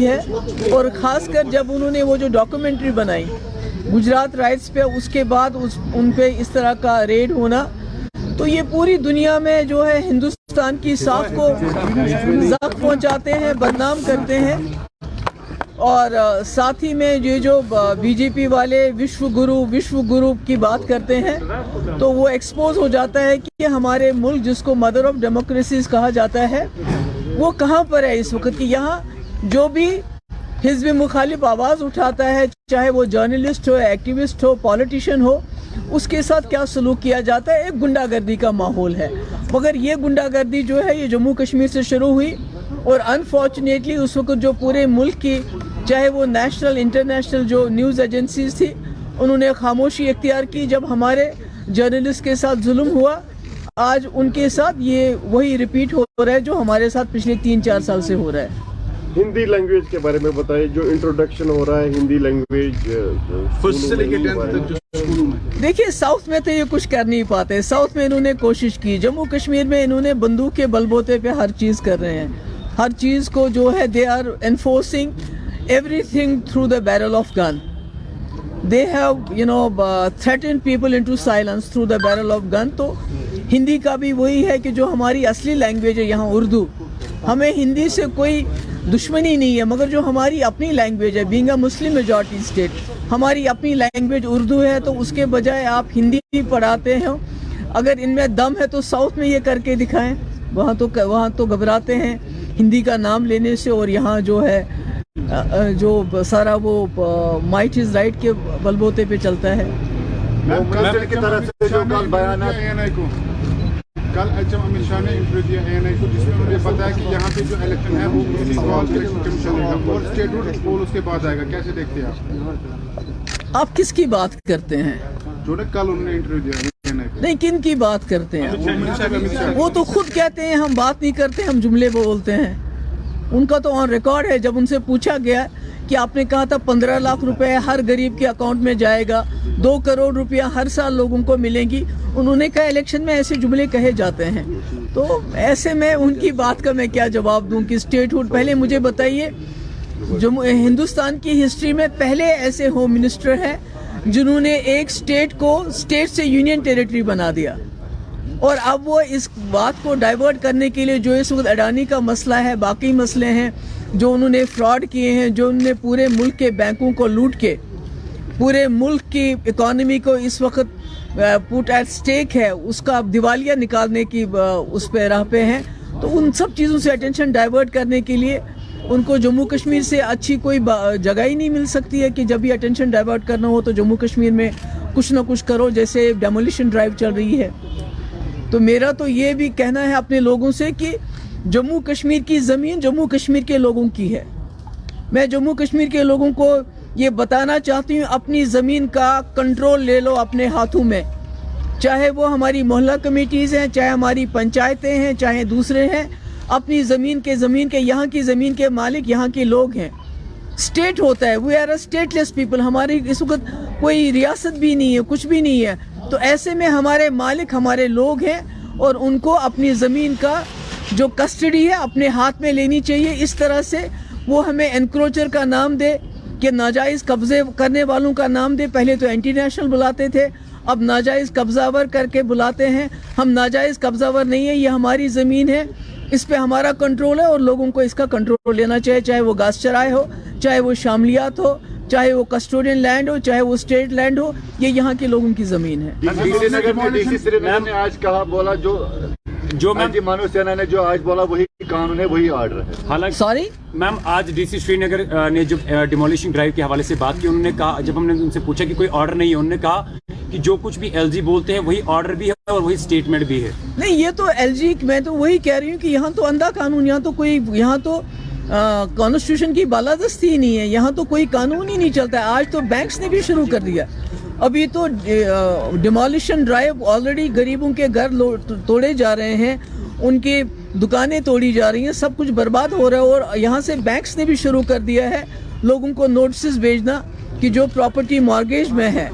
ہوئی ہے، اور خاص کر جب انہوں نے وہ جو ڈاکومنٹری بنائی گجرات رائٹس پہ، اس کے بعد ان پہ اس طرح کا ریڈ ہونا، تو یہ پوری دنیا میں جو ہے ہندوستان کی ساکھ کو زخم پہنچاتے ہیں، بدنام کرتے ہیں. اور ساتھ ہی میں یہ جو بی جے پی والے وشو گرو کی بات کرتے ہیں، تو وہ ایکسپوز ہو جاتا ہے کہ ہمارے ملک جس کو مدر آف ڈیموکریسیز کہا جاتا ہے وہ کہاں پر ہے اس وقت. کہ یہاں جو بھی حزب مخالف آواز اٹھاتا ہے، چاہے وہ جرنلسٹ ہو، ایکٹیوسٹ ہو، پولیٹیشین ہو، اس کے ساتھ کیا سلوک کیا جاتا ہے. ایک گنڈا گردی کا ماحول ہے. مگر یہ گنڈا گردی جو ہے یہ جموں کشمیر سے شروع ہوئی، اور انفارچونیٹلی اس وقت جو پورے ملک کی چاہے وہ نیشنل انٹرنیشنل جو نیوز ایجنسیز تھی انہوں نے خاموشی اختیار کی جب ہمارے جرنلسٹ کے ساتھ ظلم ہوا. آج ان کے ساتھ یہ وہی ریپیٹ ہو رہا ہے جو ہمارے ساتھ پچھلے 3-4 سال سے ہو رہا ہے. ہندی لینگویج کے بارے میں بتائیں، جو انٹروڈکشن ہو رہا ہے ہندی لینگویج. دیکھیے ساؤتھ میں تو یہ کچھ کر نہیں پاتے. ساؤتھ میں انہوں نے کوشش کی، جموں کشمیر میں انہوں نے بندوق کے بل بوتے پہ ہر چیز کر رہے ہیں. ہر چیز کو جو ہے they are enforcing everything through the barrel of gun. They have threatened people into silence through the barrel of gun. تو ہندی کا بھی وہی ہے کہ جو ہماری اصلی لینگویج ہے یہاں اردو، ہمیں ہندی سے کوئی دشمنی نہیں ہے، مگر جو ہماری اپنی لینگویج ہے being a Muslim majority state، ہماری اپنی لینگویج اردو ہے، تو اس کے بجائے آپ ہندی پڑھاتے ہیں. اگر ان میں دم ہے تو ساؤتھ میں یہ کر کے دکھائیں. وہاں تو گھبراتے ہیں ہندی کا نام لینے سے، اور یہاں جو ہے جو سارا وہ مائٹ از رائٹ کے بلبوتے پہ چلتا ہے. کی طرف سے جو کل بیانات کل ایچ ایم امیر شاہ نے انٹرویو دیا اے این آئی کو، جس میں انہوں نے بتایا کہ یہاں پہ جو الیکشن ہے وہ الیکشن کمیشن لے گا اور اسٹیٹ پول اس کے بعد آئے گا. کیسے دیکھتے ہیں آپ؟ آپ کس کی بات کرتے ہیں؟ جو نے کل انہوں نے انٹرویو دیا اے این آئی کو. نہیں، کن کی بات کرتے ہیں؟ وہ تو خود کہتے ہیں ہم بات نہیں کرتے، ہم جملے بولتے ہیں. ان کا تو آن ریکارڈ ہے. جب ان سے پوچھا گیا کہ آپ نے کہا تھا 15 لاکھ روپے ہر غریب کے اکاؤنٹ میں جائے گا، 2 کروڑ روپیہ ہر سال لوگوں کو ملیں گی، انہوں نے کہا الیکشن میں ایسے جملے کہے جاتے ہیں. تو ایسے میں ان کی بات کا میں کیا جواب دوں کہ اسٹیٹ ہوڈ. پہلے مجھے بتائیے ہندوستان کی ہسٹری میں پہلے ایسے ہوم منسٹر ہیں جنہوں نے ایک اسٹیٹ کو اسٹیٹ سے یونین ٹیریٹری بنا دیا، اور اب وہ اس بات کو ڈائیورٹ کرنے کے لیے جو اس وقت اڈانی کا مسئلہ ہے، باقی مسئلے ہیں جو انہوں نے فراڈ کیے ہیں، جو انہوں نے پورے ملک کے بینکوں کو لوٹ کے پورے ملک کی اکانومی کو اس وقت پٹ ایٹ سٹیک ہے، اس کا دیوالیہ نکالنے کی اس پہ راہ پہ ہیں. تو ان سب چیزوں سے اٹینشن ڈائیورٹ کرنے کے لیے ان کو جموں کشمیر سے اچھی کوئی جگہ ہی نہیں مل سکتی ہے کہ جب بھی اٹینشن ڈائیورٹ کرنا ہو تو جموں کشمیر میں کچھ نہ کچھ کرو، جیسے ڈیمولیشن ڈرائیو چل رہی ہے. تو میرا تو یہ بھی کہنا ہے اپنے لوگوں سے کہ جموں کشمیر کی زمین جموں کشمیر کے لوگوں کی ہے. میں جموں کشمیر کے لوگوں کو یہ بتانا چاہتی ہوں اپنی زمین کا کنٹرول لے لو اپنے ہاتھوں میں، چاہے وہ ہماری محلہ کمیٹیز ہیں، چاہے ہماری پنچایتیں ہیں، چاہے دوسرے ہیں. اپنی زمین کے یہاں کی زمین کے مالک یہاں کے لوگ ہیں. اسٹیٹ ہوتا ہے، we are a stateless people. ہماری اس وقت کوئی ریاست بھی نہیں ہے، کچھ بھی نہیں ہے. تو ایسے میں ہمارے مالک ہمارے لوگ ہیں، اور ان کو اپنی زمین کا جو کسٹڈی ہے اپنے ہاتھ میں لینی چاہیے. اس طرح سے وہ ہمیں انکروچر کا نام دے، کہ ناجائز قبضے کرنے والوں کا نام دے. پہلے تو اینٹی نیشنل بلاتے تھے، اب ناجائز قبضہ ور کر کے بلاتے ہیں. ہم ناجائز قبضہ ور نہیں ہے، یہ ہماری زمین ہے، اس پہ ہمارا کنٹرول ہے، اور لوگوں کو اس کا کنٹرول لینا چاہیے، چاہے وہ گھاس چرائے ہو، چاہے وہ شاملیات ہو، چاہے وہ کسٹوڈین لینڈ ہو، چاہے وہ اسٹیٹ لینڈ ہو. یہ یہاں کے لوگوں کی زمین ہے. ڈی سی سری نگر نے آج کہا بولا جو منوج سنہا نے جو آج بولا وہی قانون ہے، وہی آرڈر ہے. حالانکہ سوری میم آج ڈی سی سری نگر نے جو ڈیمولیشن ڈرائیو کے حوالے سے بات کی، انہوں نے کہا، جب ہم نے ان سے پوچھا کہ کوئی آرڈر نہیں ہے، انہوں نے کہا کہ جو کچھ بھی ایل جی بولتے ہیں وہی آرڈر بھی ہے اور وہی اسٹیٹمنٹ بھی ہے. نہیں، یہ تو ایل جی، میں تو وہی کہہ رہی ہوں کہ یہاں تو اندھا قانون، یہاں تو کانسٹیٹیوشن کی بالادستی ہی نہیں ہے، یہاں تو کوئی قانون ہی نہیں چلتا ہے. آج تو بینکس نے بھی شروع کر دیا. ابھی تو ڈیمولیشن ڈرائیو آلریڈی غریبوں کے گھر توڑے جا رہے ہیں، ان کی دکانیں توڑی جا رہی ہیں، سب کچھ برباد ہو رہا ہے. اور یہاں سے بینکس نے بھی شروع کر دیا ہے لوگوں کو نوٹسز بھیجنا کہ جو پراپرٹی مارگیج میں ہے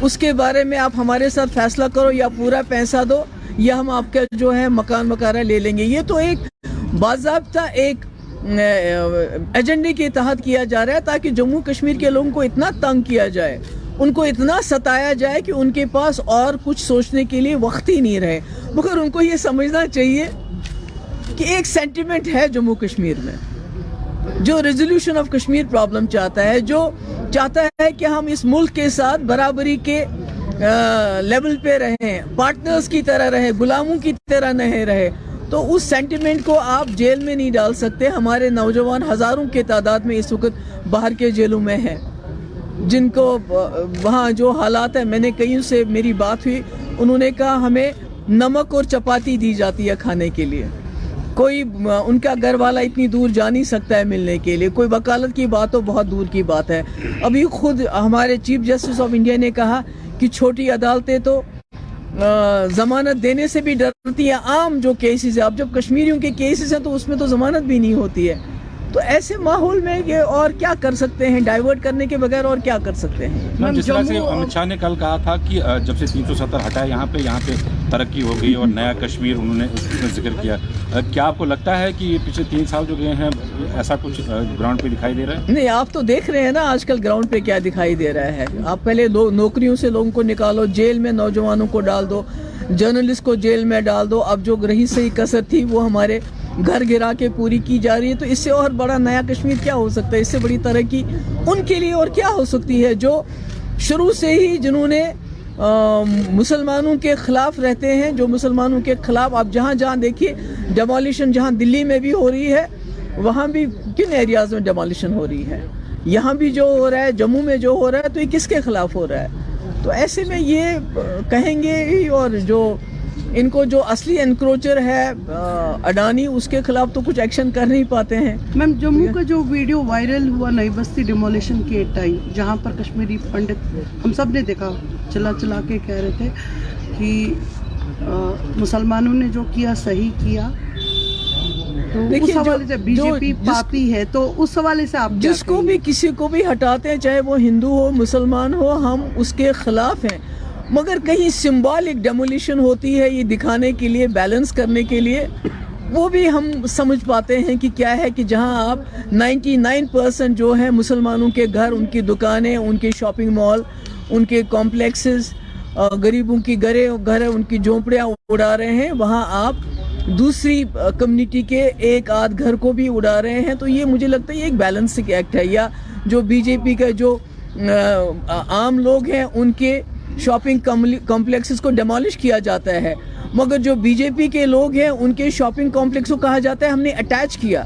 اس کے بارے میں آپ ہمارے ساتھ فیصلہ کرو، یا پورا پیسہ دو، یا ہم آپ کا جو ہے مکان وغیرہ لے لیں گے. یہ تو ایک باضابطہ ایک ایجنڈے کے تحت کیا جا رہا ہے تاکہ جموں کشمیر کے لوگوں کو اتنا تنگ کیا جائے, ان کو اتنا ستایا جائے کہ ان کے پاس اور کچھ سوچنے کے لیے وقت ہی نہیں رہے. مگر ان کو یہ سمجھنا چاہیے کہ ایک سینٹیمنٹ ہے جموں کشمیر میں جو ریزولوشن آف کشمیر پرابلم چاہتا ہے, جو چاہتا ہے کہ ہم اس ملک کے ساتھ برابری کے لیول پہ رہیں, پارٹنرز کی طرح رہیں, غلاموں کی طرح نہیں رہے. تو اس سینٹیمنٹ کو آپ جیل میں نہیں ڈال سکتے. ہمارے نوجوان ہزاروں کے تعداد میں اس وقت باہر کے جیلوں میں ہیں, جن کو وہاں جو حالات ہیں, میں نے کئیوں سے میری بات ہوئی, انہوں نے کہا ہمیں نمک اور چپاتی دی جاتی ہے کھانے کے لیے, کوئی ان کا گھر والا اتنی دور جا نہیں سکتا ہے ملنے کے لیے, کوئی وکالت کی بات تو بہت دور کی بات ہے. ابھی خود ہمارے چیف جسٹس آف انڈیا نے کہا کہ چھوٹی عدالتیں تو ضمانت دینے سے بھی ڈرتی ہیں. عام جو کیسز ہیں, اب جب کشمیریوں کے کیسز ہیں تو اس میں تو ضمانت بھی نہیں ہوتی ہے. تو ایسے ماحول میں یہ اور کیا کر سکتے ہیں, ڈائیورٹ کرنے کے بغیر اور کیا کر سکتے ہیں. جس طرح سے امت شاہ نے کل کہا تھا کہ جب سے 370 ہٹا ہے یہاں پہ ترقی ہو گئی اور نیا کشمیر انہوں نے اس میں ذکر کیا, کیا آپ کو لگتا ہے کہ پچھلے 3 سال جو گئے ہیں ایسا کچھ گراؤنڈ پہ دکھائی دے رہا ہے؟ نہیں, آپ تو دیکھ رہے ہیں نا آج کل گراؤنڈ پہ کیا دکھائی دے رہا ہے. آپ پہلے نوکریوں سے لوگوں کو نکالو, جیل میں نوجوانوں کو ڈال دو, جرنلسٹ کو جیل میں ڈال دو. اب جو رہی صحیح کثر تھی وہ ہمارے گھر گرا کے پوری کی جا رہی ہے. تو اس سے اور بڑا نیا کشمیر کیا ہو سکتا ہے؟ اس سے بڑی ترقی ان کے لیے اور کیا ہو سکتی ہے جو شروع سے ہی جنہوں نے مسلمانوں کے خلاف رہتے ہیں, جو مسلمانوں کے خلاف. آپ جہاں جہاں دیکھیے ڈیمولیشن, جہاں دلی میں بھی ہو رہی ہے وہاں بھی کن ایریاز میں ڈیمولیشن ہو رہی ہے, یہاں بھی جو ہو رہا ہے, جموں میں جو ہو رہا ہے, تو یہ کس کے خلاف ہو رہا ہے؟ تو ایسے میں یہ کہیں گے, اور جو ان کو جو اصلی انکروچر ہے اڈانی, اس کے خلاف تو کچھ ایکشن کر نہیں پاتے ہیں. میم, جموں کا جو ویڈیو وائرل ہوا نئی بستی ڈیمولیشن کے ٹائم, جہاں پر کشمیری پنڈت ہم سب نے دیکھا چلا چلا کے کہہ رہے تھے کہ مسلمانوں نے جو کیا صحیح کیا, تو اس حوالے سے بی جے پی پاپی ہے, تو اس حوالے سے آپ جس کو بھی کسی کو بھی ہٹاتے ہیں, چاہے وہ ہندو ہو مسلمان ہو, ہم اس کے خلاف ہیں. مگر کہیں سمبولک ڈیمولیشن ہوتی ہے یہ دکھانے کے لیے, بیلنس کرنے کے لیے, وہ بھی ہم سمجھ پاتے ہیں کہ کیا ہے کہ جہاں آپ 99% جو ہیں مسلمانوں کے گھر, ان کی دکانیں, ان کے شاپنگ مال, ان کے کمپلیکسز, غریبوں کی گھر ان کی جھونپڑیاں اڑا رہے ہیں, وہاں آپ دوسری کمیونٹی کے ایک آدھ گھر کو بھی اڑا رہے ہیں. تو یہ مجھے لگتا ہے یہ ایک بیلنسنگ ایکٹ ہے. یا جو بی جے پی کا جو عام لوگ ہیں ان کے شاپنگ کمپلیکسز کو ڈیمالش کیا جاتا ہے, مگر جو بی جے پی کے لوگ ہیں ان کے شاپنگ کمپلیکس کو کہا جاتا ہے ہم نے اٹیچ کیا,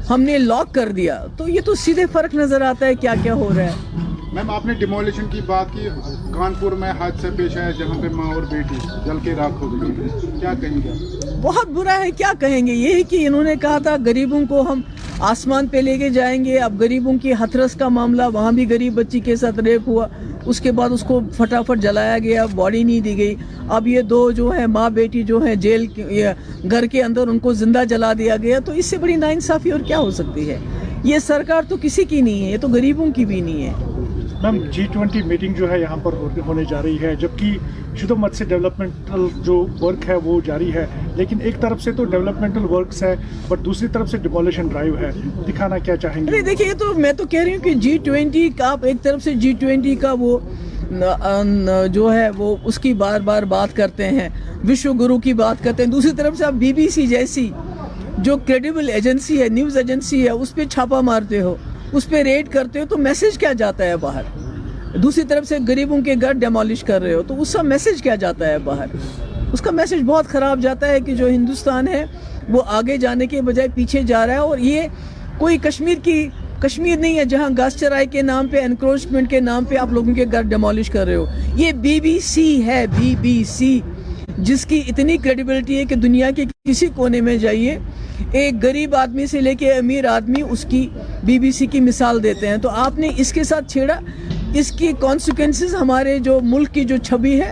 ہم نے لاک کر دیا. تو یہ تو سیدھے فرق نظر آتا ہے کیا کیا ہو رہا ہے. میم, آپ نے ڈیمولیشن کی بات کی, کانپور میں حادثہ پیش آیا جہاں پہ ماں اور بیٹی جل کے راکھ ہو گئی, کیا کہیں گے؟ بہت برا ہے, کیا کہیں گے. یہی کہ انہوں نے کہا تھا غریبوں کو ہم آسمان پہ لے کے جائیں گے. اب غریبوں کی ہتھرس کا معاملہ, وہاں بھی غریب بچی کے ساتھ ریپ ہوا, اس کے بعد اس کو فٹافٹ جلایا گیا, باڈی نہیں دی گئی. اب یہ 2 جو ہیں ماں بیٹی جو ہیں جیل گھر کے اندر, ان کو زندہ جلا دیا گیا. تو اس سے بڑی ناانصافی اور کیا ہو سکتی ہے؟ یہ سرکار تو کسی کی نہیں ہے, یہ تو غریبوں کی بھی نہیں ہے. میم, G20 میٹنگ جو ہے یہاں پر ہونے جا رہی ہے, جبکہ شدہ مت سے ڈیولپمنٹل جو ورک ہے وہ جاری ہے, لیکن ایک طرف سے تو ڈیولپمنٹل ورکس ہے بٹ دوسری طرف سے ڈیمولیشن ڈرائیو ہے. دکھانا کیا چاہیں گے؟ دیکھیے, تو میں تو کہہ رہی ہوں کہ G20 کا آپ ایک طرف سے G20 کا وہ جو ہے وہ اس کی بار بار بات کرتے ہیں, وشو گرو کی بات کرتے ہیں, دوسری طرف سے آپ BBC جیسی جو کریڈیبل ایجنسی ہے, نیوز ایجنسی ہے, اس پہ چھاپا مارتے ہو, اس پہ ریڈ کرتے ہو, تو میسج کیا جاتا ہے باہر؟ دوسری طرف سے غریبوں کے گھر ڈیمالش کر رہے ہو, تو اس کا میسج کیا جاتا ہے باہر؟ اس کا میسج بہت خراب جاتا ہے کہ جو ہندوستان ہے وہ آگے جانے کے بجائے پیچھے جا رہا ہے. اور یہ کوئی کشمیر نہیں ہے جہاں گھاس چرائی کے نام پہ, انکروچمنٹ کے نام پہ آپ لوگوں کے گھر ڈیمالش کر رہے ہو. یہ BBC ہے, BBC, جس کی اتنی کریڈیبلٹی ہے کہ دنیا کے کسی کونے میں جائیے, ایک غریب آدمی سے لے کے امیر آدمی اس کی BBC کی مثال دیتے ہیں. تو آپ نے اس کے ساتھ چھیڑا, اس کی کانسیکوینسز ہمارے جو ملک کی جو چھبی ہے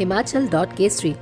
himachal.k3।